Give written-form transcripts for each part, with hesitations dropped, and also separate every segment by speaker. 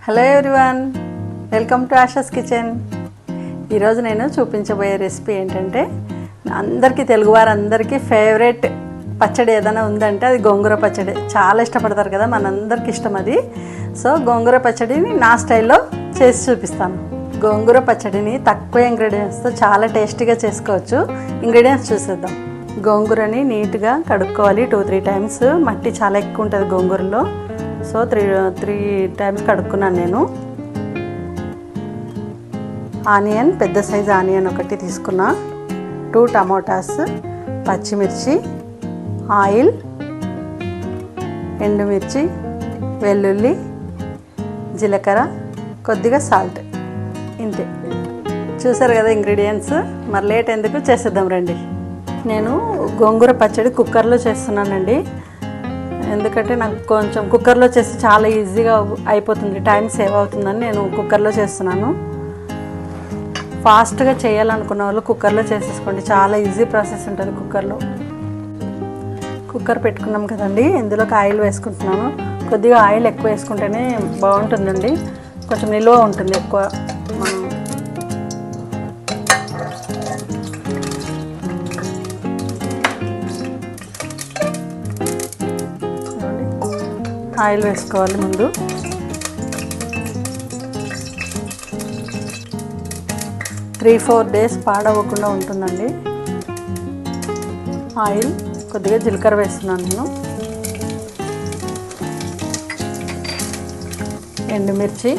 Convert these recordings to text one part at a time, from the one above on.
Speaker 1: Hello everyone, welcome to ASHAs kitchen. ఈరోజు నేను చూపించబోయే రెసిపీ ఏంటంటే, అందరికీ తెలుగువారందరికీ ఫేవరెట్ పచ్చడి ఏదైనా ఉందంటే అది గోంగూర పచ్చడి. చాలా ఇష్టపడతారు కదా, మనందరికీ ఇష్టం అది. సో గోంగూర పచ్చడిని నా స్టైల్లో చేసి చూపిస్తాను. గోంగూర పచ్చడిని తక్కువ ఇంగ్రీడియంట్స్తో చాలా టేస్టీగా చేసుకోవచ్చు. ఇంగ్రీడియంట్స్ చూసేద్దాం. గోంగూరని నీట్గా కడుక్కోవాలి 2-3 టైమ్స్. మట్టి చాలా ఎక్కువ ఉంటుంది గోంగూరలో. సో 3 టైమ్స్ కడుక్కున్నాను నేను. ఆనియన్, పెద్ద సైజు ఆనియన్ ఒకటి తీసుకున్నా, 2 టమోటాస్, పచ్చిమిర్చి, ఆయిల్, ఎండుమిర్చి, వెల్లుల్లి, జీలకర్ర, కొద్దిగా సాల్ట్. ఇంతే. చూసారు కదా ఇంగ్రీడియంట్స్. మరి లేట్ ఎందుకు, చేసేద్దాం రండి. నేను గోంగూర పచ్చడి కుక్కర్లో చేస్తున్నానండి. ఎందుకంటే నాకు కొంచెం కుక్కర్లో చేసి చాలా ఈజీగా అయిపోతుంది, టైం సేవ్ అవుతుందని నేను కుక్కర్లో చేస్తున్నాను. ఫాస్ట్గా చేయాలనుకున్న వాళ్ళు కుక్కర్లో చేసేసుకోండి, చాలా ఈజీ ప్రాసెస్ ఉంటుంది కుక్కర్లో. కుక్కర్ పెట్టుకున్నాం కదండి, ఇందులోకి ఆయిల్ వేసుకుంటున్నాను. కొద్దిగా ఆయిల్ ఎక్కువ వేసుకుంటేనే బాగుంటుందండి, కొంచెం నిల్వ ఉంటుంది ఎక్కువ. మనం ఆయిల్ వేసుకోవాలి ముందు. 3-4 డేస్ పాడవకుండా ఉంటుందండి ఆయిల్. కొద్దిగా జీలకర్ర వేస్తున్నాను నేను, ఎండుమిర్చి,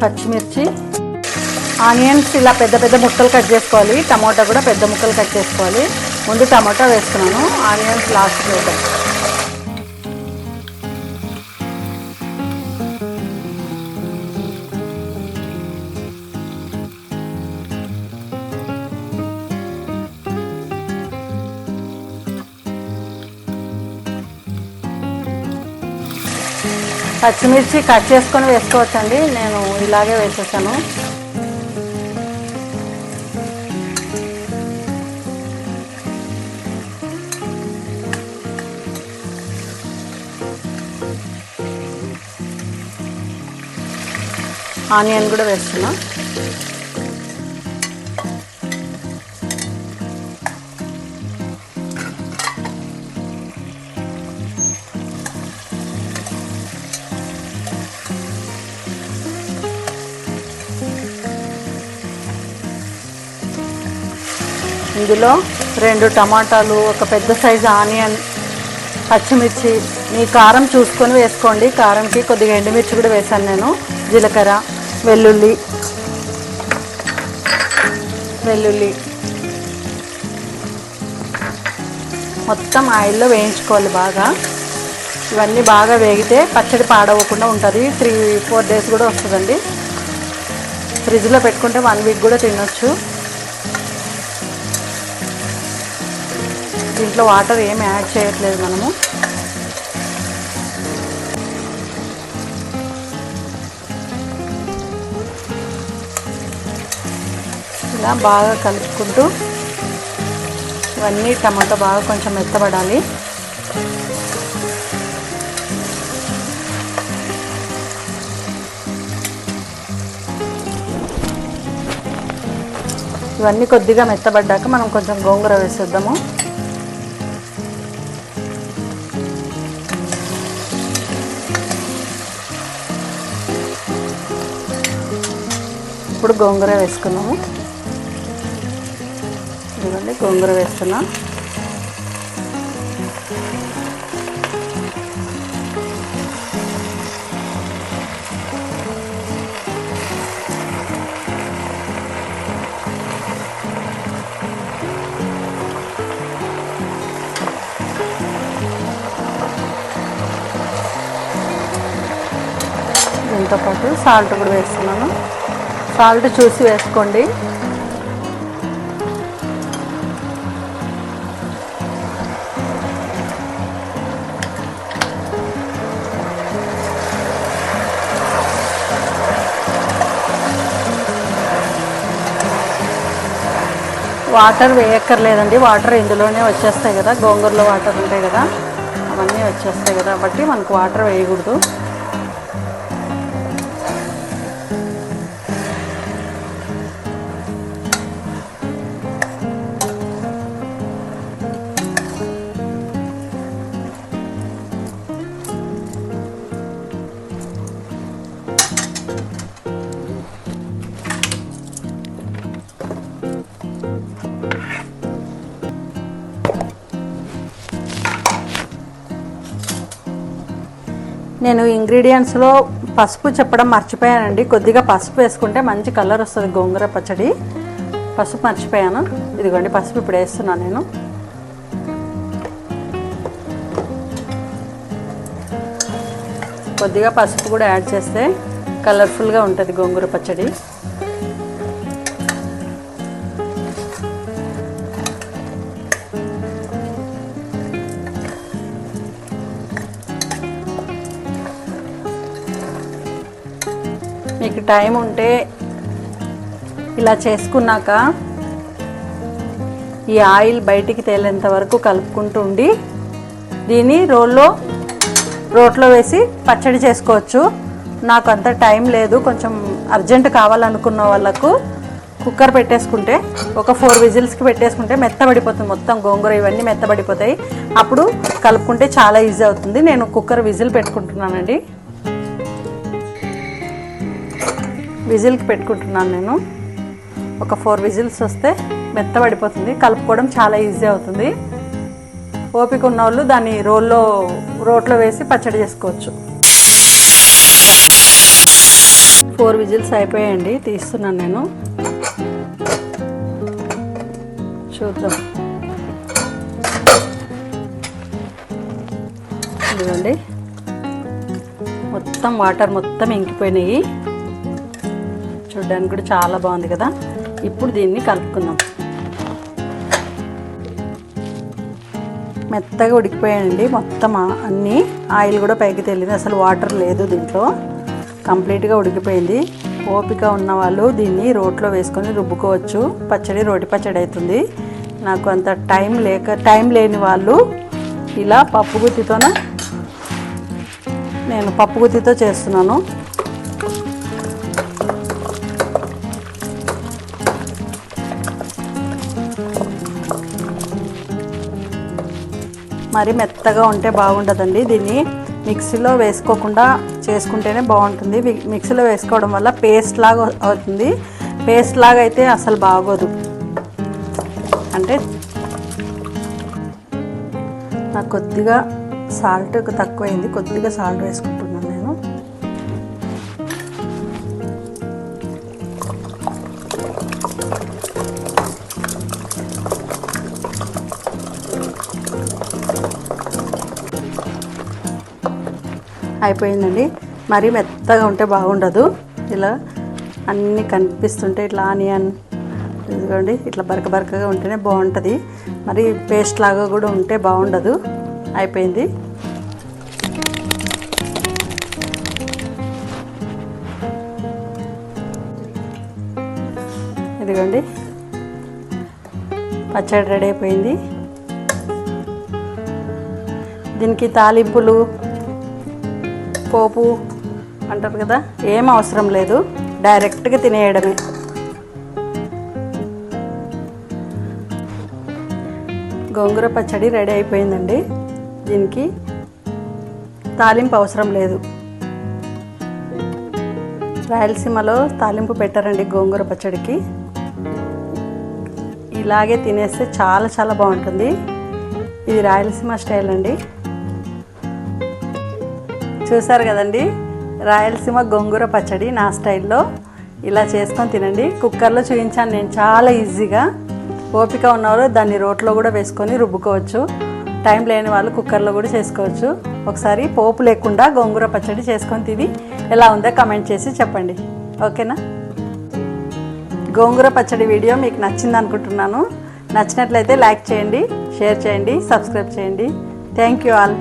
Speaker 1: పచ్చిమిర్చి, ఆనియన్స్ ఇలా పెద్ద పెద్ద ముక్కలు కట్ చేసుకోవాలి. టమాటా కూడా పెద్ద ముక్కలు కట్ చేసుకోవాలి. ముందు టమాటా వేస్తున్నాను, ఆనియన్స్ లాస్ట్ వేద్దాం. పచ్చిమిర్చి కట్ చేసుకొని వేసుకోవచ్చండి, నేను ఇలాగే వేసేసాను. ఆనియన్ కూడా వేస్తున్నా. ఇందులో 2 టమాటాలు, ఒక పెద్ద సైజు ఆనియన్, పచ్చిమిర్చి, మీ కారం చూసుకొని వేసుకోండి. కారంకి కొద్దిగా ఎండుమిర్చి కూడా వేసాను నేను, జీలకర్ర, వెల్లుల్లి మొత్తం ఆయిల్లో వేయించుకోవాలి బాగా. ఇవన్నీ బాగా వేగితే పచ్చడి పాడవకుండా ఉంటుంది. 3-4 డేస్ కూడా వస్తుందండి. ఫ్రిడ్జ్లో పెట్టుకుంటే 1 వీక్ కూడా తినొచ్చు. దీంట్లో వాటర్ ఏమి యాడ్ చేయట్లేదు మనము. ఇలా బాగా కలుపుకుంటూ ఇవన్నీ టమాటా బాగా కొంచెం మెత్తబడాలి. ఇవన్నీ కొద్దిగా మెత్తబడ్డాక మనం కొంచెం గోంగూర వేసేద్దాము. ఇప్పుడు గోంగూర వేసుకున్నాము. ఇదిగోండి గోంగూర వేస్తున్నా. దీంతో పాటు సాల్ట్ కూడా వేస్తున్నాను. సాల్ట్ చూసి వేసుకోండి. వాటర్ వేయక్కర్లేదండి, వాటర్ ఇందులోనే వచ్చేస్తాయి కదా, గోంగూరలో వాటర్ ఉంటాయి కదా, అవన్నీ వచ్చేస్తాయి కదా, కాబట్టి మనకు వాటర్ వేయకూడదు. నేను ఇంగ్రీడియంట్స్లో పసుపు చెప్పడం మర్చిపోయానండి. కొద్దిగా పసుపు వేసుకుంటే మంచి కలర్ వస్తుంది గోంగూర పచ్చడి. పసుపు మర్చిపోయాను. ఇదిగోండి పసుపు ఇప్పుడు వేస్తున్నాను నేను. కొద్దిగా పసుపు కూడా యాడ్ చేస్తే కలర్ఫుల్గా ఉంటుంది గోంగూర పచ్చడి. మీకు టైం ఉంటే ఇలా చేసుకున్నాక ఈ ఆయిల్ బయటికి తేలేంత వరకు కలుపుకుంటూ ఉండి దీన్ని రోట్లో వేసి పచ్చడి చేసుకోవచ్చు. నాకు అంత టైం లేదు, కొంచెం అర్జెంట్ కావాలనుకున్న వాళ్ళకు కుక్కర్ పెట్టేసుకుంటే ఒక 4 విజిల్స్కి పెట్టేసుకుంటే మెత్తబడిపోతుంది, మొత్తం గోంగూర ఇవన్నీ మెత్తబడిపోతాయి. అప్పుడు కలుపుకుంటే చాలా ఈజీ అవుతుంది. నేను కుక్కర్ విజిల్ పెట్టుకుంటున్నానండి. విజిల్కి పెట్టుకుంటున్నాను నేను. ఒక 4 విజిల్స్ వస్తే మెత్తబడిపోతుంది, కలుపుకోవడం చాలా ఈజీ అవుతుంది. ఓపిక ఉన్న వాళ్ళు దాన్ని రోట్లో వేసి పచ్చడి చేసుకోవచ్చు. 4 విజిల్స్ అయిపోయాయండి, తీస్తున్నాను నేను. చూద్దాం. ఇదిగోండి మొత్తం వాటర్ మొత్తం ఇంకిపోయినాయి. చూడడానికి కూడా చాలా బాగుంది కదా. ఇప్పుడు దీన్ని కలుపుకుందాం. మెత్తగా ఉడికిపోయాయండి మొత్తం అన్నీ. ఆయిల్ కూడా పైకి తేలింది, అసలు వాటర్ లేదు దీంట్లో, కంప్లీట్గా ఉడికిపోయింది. ఓపిక ఉన్న వాళ్ళు దీన్ని రోట్లో వేసుకొని రుబ్బుకోవచ్చు. పచ్చడి రోటి పచ్చడి అవుతుంది. నాకు అంత టైం లేని వాళ్ళు ఇలా నేను పప్పు గుత్తితో చేస్తున్నాను. మరి మెత్తగా ఉంటే బాగుండదండి. దీన్ని మిక్సీలో వేసుకోకుండా చేసుకుంటేనే బాగుంటుంది. మిక్సీలో వేసుకోవడం వల్ల పేస్ట్ లాగా అవుతుంది. పేస్ట్ లాగా అయితే అసలు బాగోదు. అంటే నాకు కొద్దిగా సాల్ట్ తక్కువైంది, కొద్దిగా సాల్ట్ వేసుకుంటున్నాను నేను. అయిపోయిందండి. మరీ మెత్తగా ఉంటే బాగుండదు. ఇలా అన్నీ కనిపిస్తుంటే ఇట్లా ఆనియన్ ఇదిగోండి ఇట్లా బరకగా ఉంటేనే బాగుంటుంది. మరి పేస్ట్ లాగా కూడా ఉంటే బాగుండదు. అయిపోయింది. ఇదిగోండి పచ్చడి రెడీ అయిపోయింది. దీనికి తాలింపులు పోపు అంటారు కదా, ఏం అవసరం లేదు, డైరెక్ట్గా తినేయడమే. గోంగూర పచ్చడి రెడీ అయిపోయిందండి. దీనికి తాలింపు అవసరం లేదు. రాయలసీమలో తాలింపు పెట్టారండి గోంగూర పచ్చడికి. ఇలాగే తినేస్తే చాలా చాలా బాగుంటుంది. ఇది రాయలసీమ స్టైల్ అండి. చూసారు కదండి, రాయలసీమ గోంగూర పచ్చడి నా స్టైల్లో. ఇలా చేసుకొని తినండి. కుక్కర్లో చూపించాను నేను చాలా ఈజీగా. ఓపిక ఉన్నవాళ్ళు దాన్ని రోట్లో కూడా వేసుకొని రుబ్బుకోవచ్చు. టైం లేని వాళ్ళు కుక్కర్లో కూడా చేసుకోవచ్చు. ఒకసారి పోపు లేకుండా గోంగూర పచ్చడి చేసుకొని తిని ఎలా ఉందో కమెంట్ చేసి చెప్పండి. ఓకేనా? గోంగూర పచ్చడి వీడియో మీకు నచ్చింది అనుకుంటున్నాను. నచ్చినట్లయితే లైక్ చేయండి, షేర్ చేయండి, సబ్స్క్రైబ్ చేయండి. Thank you all.